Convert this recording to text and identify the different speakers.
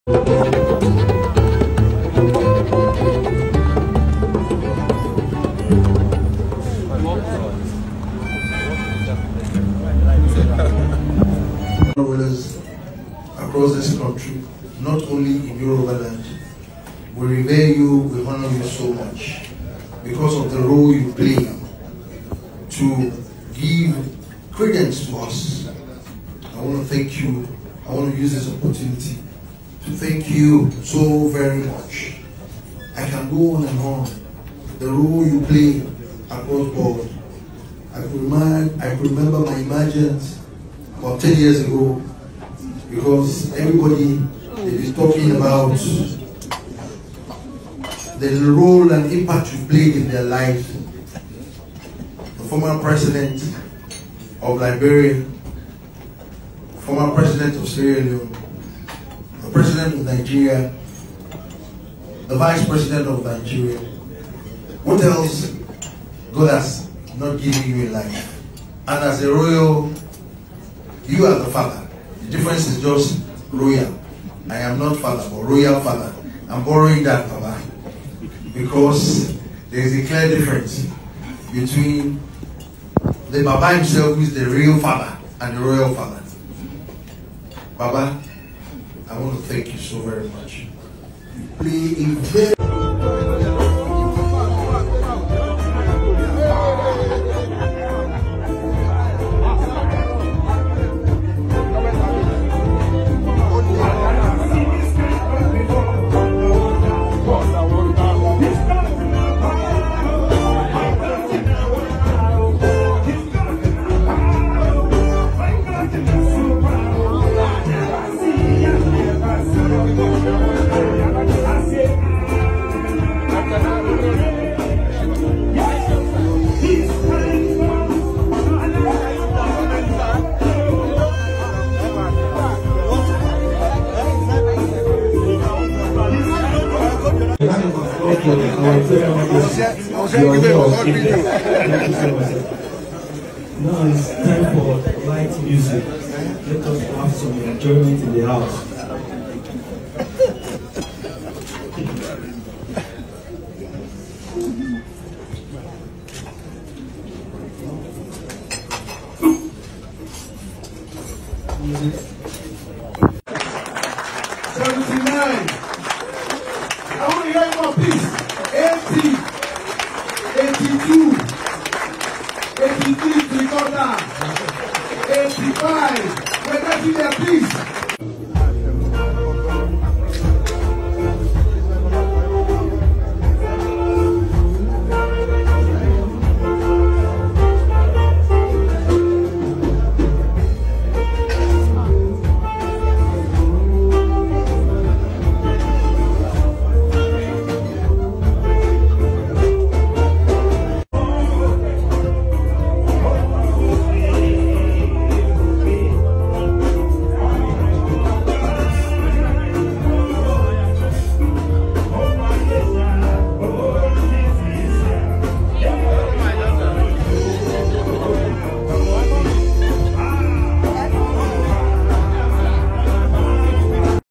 Speaker 1: Across this country, not only in Yoruba land, we revere you, we honor you so much because of the role you play to give credence to us. I want to thank you. I want to use this opportunity to thank you so very much. I can go on and on. The role you play across board. I could remember my emergence about 10 years ago, because everybody is talking about the role and impact you played in their life. The former president of Liberia, former president of Sierra Leone, the president of Nigeria, the vice president of Nigeria. What else God has not given you in life? And as a royal, you are the father. The difference is just royal. I am not father, but royal father. I'm borrowing that, Baba, because there is a clear difference between the Baba himself, who is the real father, and the royal father. Baba, I want to thank you so very much. You play a very
Speaker 2: Now it's time for light music. Let us have some enjoyment in the house. Music.
Speaker 1: 79. I want to hear you more, please. 80, 82, 83, 3/4, 85. We're getting there, please.